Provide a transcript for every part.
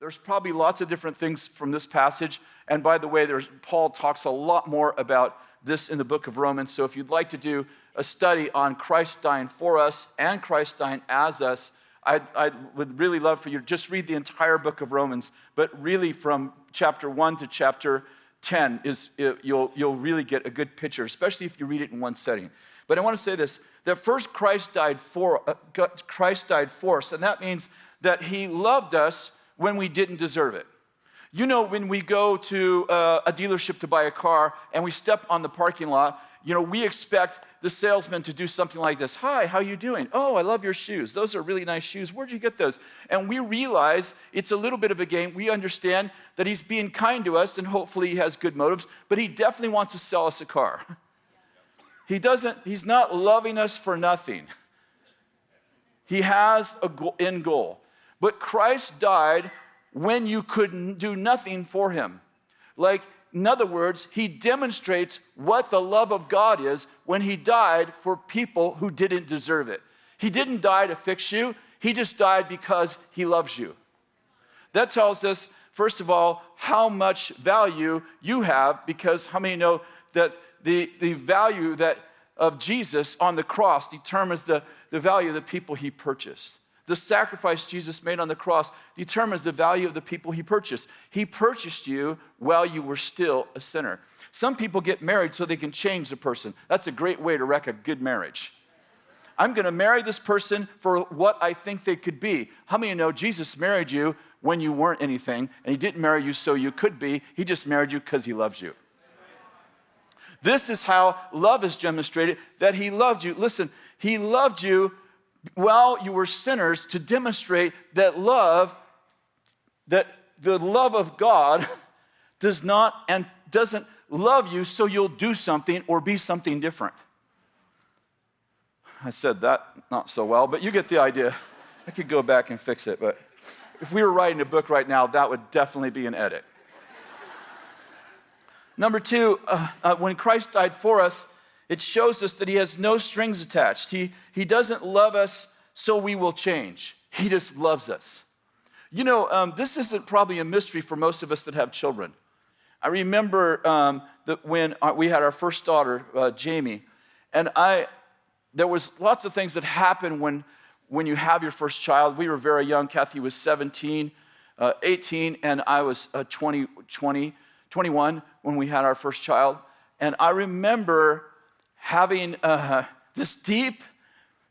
There's probably lots of different things from this passage. And by the way, Paul talks a lot more about this in the book of Romans. So if you'd like to do a study on Christ dying for us and Christ dying as us, I would really love for you to just read the entire book of Romans. But really from chapter 1 to chapter 10, you'll really get a good picture, especially if you read it in one setting. But I want to say this, that first Christ died for us, and that means that he loved us when we didn't deserve it. You know, when we go to a dealership to buy a car and we step on the parking lot, you know, we expect the salesman to do something like this. Hi, how you doing? Oh, I love your shoes. Those are really nice shoes. Where'd you get those? And we realize it's a little bit of a game. We understand that he's being kind to us and hopefully he has good motives, but he definitely wants to sell us a car. He's not loving us for nothing. He has an end goal. But Christ died when you couldn't do nothing for him. Like, in other words, he demonstrates what the love of God is when he died for people who didn't deserve it. He didn't die to fix you. He just died because he loves you. That tells us, first of all, how much value you have, because how many know that the value of Jesus on the cross determines the value of the people he purchased. The sacrifice Jesus made on the cross determines the value of the people he purchased. He purchased you while you were still a sinner. Some people get married so they can change the person. That's a great way to wreck a good marriage. I'm going to marry this person for what I think they could be. How many of you know Jesus married you when you weren't anything, and he didn't marry you so you could be. He just married you because he loves you. This is how love is demonstrated, that he loved you. Listen, he loved you while you were sinners to demonstrate that the love of God doesn't love you so you'll do something or be something different. I said that not so well, but you get the idea. I could go back and fix it, but if we were writing a book right now, that would definitely be an edit. Number two, when Christ died for us, it shows us that he has no strings attached. He doesn't love us so we will change. He just loves us. You know, this isn't probably a mystery for most of us that have children. I remember that when we had our first daughter, Jamie, and there was lots of things that happen when you have your first child. We were very young. Kathy was 17, 18, and I was 21 when we had our first child. And I remember having this deep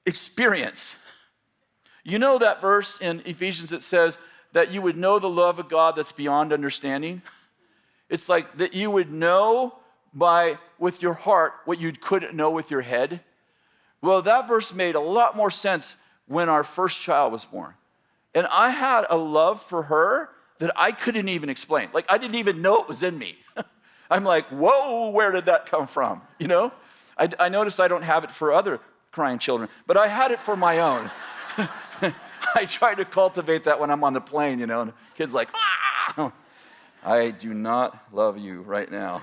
experience. You know that verse in Ephesians that says that you would know the love of God that's beyond understanding? It's like that you would know with your heart what you couldn't know with your head. Well, that verse made a lot more sense when our first child was born. And I had a love for her that I couldn't even explain. Like, I didn't even know it was in me. I'm like, whoa, where did that come from? You know? I noticed I don't have it for other crying children, but I had it for my own. I try to cultivate that when I'm on the plane, you know, and the kid's like, ah! I do not love you right now.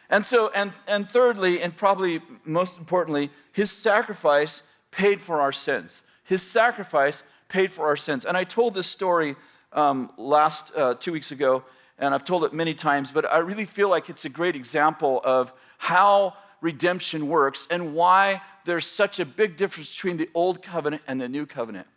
And thirdly, and probably most importantly, his sacrifice paid for our sins. His sacrifice paid for our sins. And I told this story 2 weeks ago, and I've told it many times, but I really feel like it's a great example of how redemption works and why there's such a big difference between the old covenant and the new covenant.